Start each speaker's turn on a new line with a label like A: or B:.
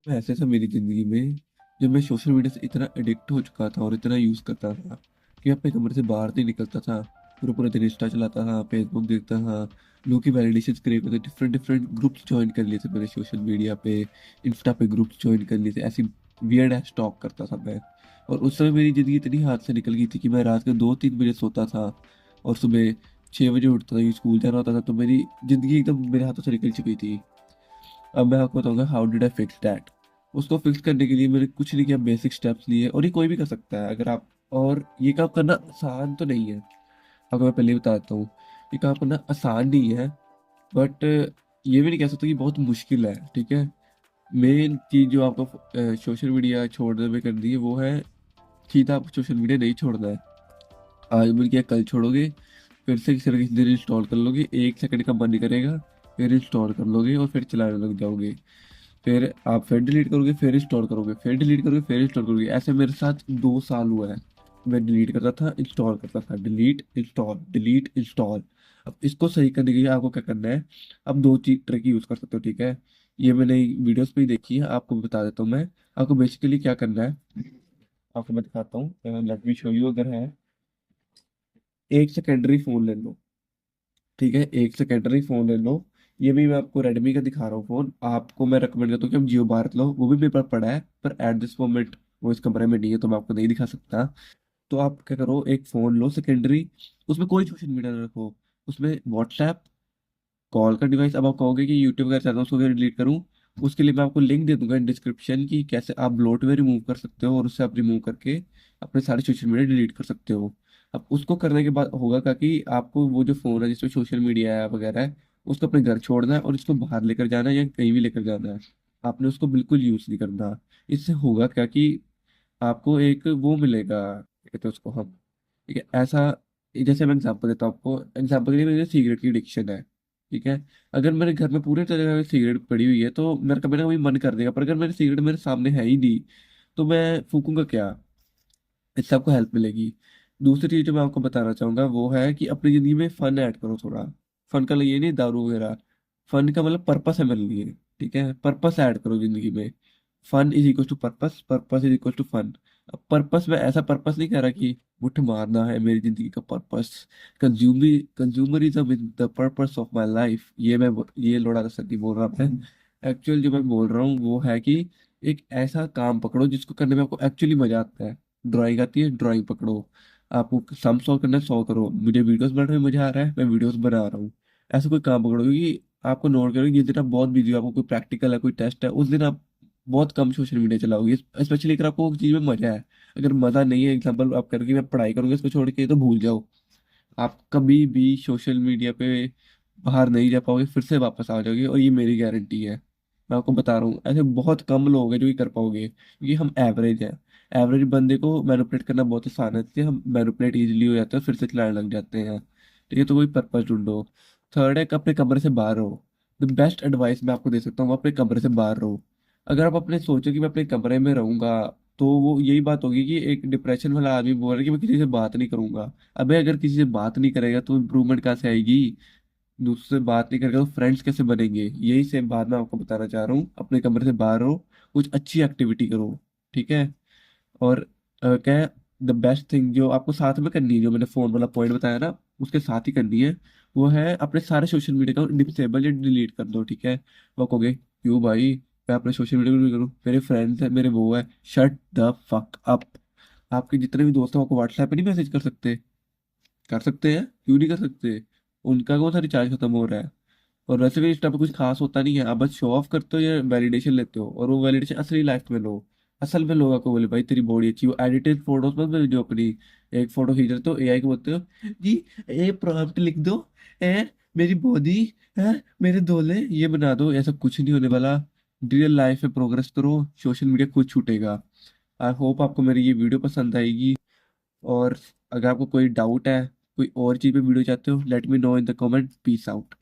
A: ऐसे था मेरी ज़िंदगी में, जब मैं सोशल मीडिया से इतना एडिक्ट हो चुका था और इतना यूज़ करता था कि अपने कमरे से बाहर नहीं निकलता था। पूरा पूरा दिन इंस्टा चलाता था, फेसबुक देखता था, लोगों की वैलिडेशंस क्रिएट करते, डिफरेंट डिफरेंट ग्रुप्स जॉइन कर लिए थे मैंने सोशल मीडिया पे, इंस्टा पे ग्रुप्स जॉइन कर लिए थे। ऐसी वियर्ड एस टॉक करता था मैं। और उस समय मेरी ज़िंदगी इतनी हाथ से निकल गई थी कि मैं रात के 2-3 बजे सोता था और सुबह 6 बजे उठता था, कि स्कूल जाना होता था। तो मेरी ज़िंदगी एकदम मेरे हाथों से निकल चुकी थी। अब मैं आपको बताऊंगा how did I fix that. उसको फिक्स करने के लिए मैंने कुछ नहीं किया, बेसिक स्टेप्स लिए, और ये कोई भी कर सकता है अगर आप। और ये काम करना आसान तो नहीं है, आपको मैं पहले ही बता देता हूँ। ये काम करना आसान नहीं है, बट ये भी नहीं कह सकता कि बहुत मुश्किल है, ठीक है। मेन चीज़ जो आपको सोशल मीडिया छोड़ने में करनी है वो है, सीधा आप सोशल मीडिया नहीं छोड़ना है। आज मिल गया कल छोड़ोगे, फिर से किसी दिन इंस्टॉल कर लोगे, 1 सेकंड का मन नहीं करेगा, फिर इंस्टॉल कर लोगे और फिर चलाने लग जाओगे। फिर आप फिर डिलीट करोगे, फिर इंस्टॉल करोगे, फिर डिलीट करोगे, फिर इंस्टॉल करोगे। ऐसे मेरे साथ 2 साल हुआ है। मैं डिलीट करता था, इंस्टॉल करता था, डिलीट इंस्टॉल, डिलीट इंस्टॉल। अब इसको सही करने के लिए आपको क्या करना है? अब दो चीज ट्रिक यूज कर सकते हो, ठीक है। ये मैंने वीडियोस पे ही देखी है, आपको बता देता हूँ मैं। आपको बेसिकली क्या करना है, आपको मैं दिखाता हूँ, लेट मी शो यू। अगर है, एक सेकेंडरी फोन ले लो, ठीक है, एक सेकेंडरी फोन ले लो। ये भी मैं आपको रेडमी का दिखा रहा हूँ फोन। आपको मैं रिकमेंड करता हूँ कि आप जियो भारत लो, वो भी मेरे पास पड़ा है, पर एट दिस मोमेंट वो इस कमरे में नहीं है तो मैं आपको नहीं दिखा सकता। तो आप क्या करो, एक फोन लो सेकेंडरी, उसमें कोई सोशल मीडिया ना रखो, उसमें व्हाट्सएप, कॉल का डिवाइस। अब आप कहोगे कि यूट्यूब का चैनल उसको डिलीट करूँ, उसके लिए मैं आपको लिंक दे दूंगा इन डिस्क्रिप्शन की, कैसे आप ब्लोटवेयर रिमूव कर सकते हो और उससे आप रिमूव करके अपने सारे सोशल मीडिया डिलीट कर सकते हो। अब उसको करने के बाद होगा क्या कि आपको वो जो फ़ोन है जिसमें सोशल मीडिया है वगैरह है, उसको अपने घर छोड़ना है और इसको बाहर लेकर जाना है या कहीं भी लेकर जाना है। आपने उसको बिल्कुल यूज़ नहीं करना। इससे होगा क्या कि आपको एक वो मिलेगा, क्या कहते हैं उसको हम, ठीक है, ऐसा। जैसे मैं एग्जांपल देता हूँ आपको, एग्जांपल के लिए मेरे सिगरेट की एडिक्शन है, ठीक है। अगर मेरे घर में पूरे तरह से सिगरेट पड़ी हुई है तो मेरा कभी ना कभी मन कर देगा, पर अगर मेरे सिगरेट मेरे सामने है ही नहीं तो मैं फूकूंगा क्या? इससे आपको हेल्प मिलेगी। दूसरी चीज जो मैं आपको बताना चाहूंगा वो है कि अपनी जिंदगी में फन ऐड करो थोड़ा। फन का ये नहीं दारू वगैरह, फन का मतलब पर्पस है मेरे लिए, ठीक है। पर्पस ऐड करो जिंदगी में। Fun is equal to purpose, purpose is equal to fun. अब पर्पस में ऐसा पर्पस नहीं कह रहा कि मुठ मारना है मेरी जिंदगी का purpose, consumerism is the purpose of my life. ये लोड़ा सदी बोल रहा मैं। एक्चुअल जो मैं बोल रहा हूँ वो है कि एक ऐसा काम पकड़ो जिसको करने में आपको एक्चुअली मजा आता है। ड्राइंग आती है, ड्राइंग पकड़ो। आपको सम सॉल्व करना है, सॉल्व करो। मुझे वीडियोस बनाने में मजा आ रहा है, मैं वीडियोस बना रहा हूँ। ऐसा कोई काम पकड़ो, क्योंकि आपको नोट करो जिस दिन आप बहुत बिजी हो, आपको कोई प्रैक्टिकल है, कोई टेस्ट है, उस दिन आप बहुत कम सोशल मीडिया चलाओगे, स्पेशली अगर आपको उस चीज में मजा है। अगर मजा नहीं है, एग्जाम्पल आप करोगे मैं पढ़ाई करूंगा इसको छोड़ के, तो भूल जाओ। आप कभी भी सोशल मीडिया पे बाहर नहीं जा पाओगे, फिर से वापस आ जाओगे, और ये मेरी गारंटी है। मैं आपको बता रहा हूँ, ऐसे बहुत कम लोग हैं जो ये कर पाओगे, क्योंकि हम एवरेज हैं। एवरेज बंदे को मैनिपुलेट करना बहुत आसान है, इसलिए हम मैनिपुलेट इजीली हो जाते हैं, फिर से चलाने लग जाते हैं। ठीक है, तो कोई पर्पस ढूंढो। थर्ड है कि अपने कमरे से बाहर रहो। द बेस्ट एडवाइस मैं आपको दे सकता हूँ, अपने कमरे से बाहर रहो। अगर आप अपने सोचो कि मैं अपने कमरे में रहूंगा, तो वो यही बात होगी कि एक डिप्रेशन वाला आदमी बोल रहा है कि मैं किसी से बात नहीं करूंगा। अबे अगर किसी से बात नहीं करेगा तो इम्प्रूवमेंट कहाँ से आएगी? दूसरे से बात नहीं करेगा तो फ्रेंड्स कैसे बनेंगे? यही सेम बात मैं आपको बताना चाह रहा हूँ। अपने कमरे से बाहर हो, कुछ अच्छी एक्टिविटी करो, ठीक है। और क्या है, द बेस्ट थिंग जो आपको साथ में करनी है, जो मैंने फोन वाला पॉइंट बताया ना, उसके साथ ही करनी है, वो है अपने सारे सोशल मीडिया का डिसेबल या डिलीट कर दो, ठीक है। वो कहोगे क्यों भाई, मैं अपने सोशल मीडिया को नहीं करूँ, मेरे फ्रेंड्स है, मेरे वो है। Shut the fuck up. आपके जितने भी दोस्त हैं आपको व्हाट्सएप पे नहीं मैसेज कर सकते? कर सकते हैं, क्यों नहीं कर सकते? उनका कौन सा रिचार्ज खत्म हो रहा है? और वैसे भी इंस्टा पे कुछ खास होता नहीं है, आप बस शो ऑफ करते हो या वैलिडेशन लेते हो, और वो वैलिडेशन असली लाइफ में लो। असल में लोगों को बोले भाई तेरी बॉडी अच्छी, वो एडिटेड फोटोज मत भेजो अपनी। एक फोटो खींच रहे तो एआई को बोलते हो जी, ये प्रॉम्प्ट लिख दो, है मेरी बॉडी, है मेरे दोले, ये बना दो। ऐसा कुछ नहीं होने वाला। रियल लाइफ में प्रोग्रेस करो, सोशल मीडिया खुद छूटेगा। आई होप आपको मेरी ये वीडियो पसंद आएगी। और अगर आपको कोई डाउट है, कोई और चीज़ पे वीडियो चाहते हो, let me know in the comment. Peace out.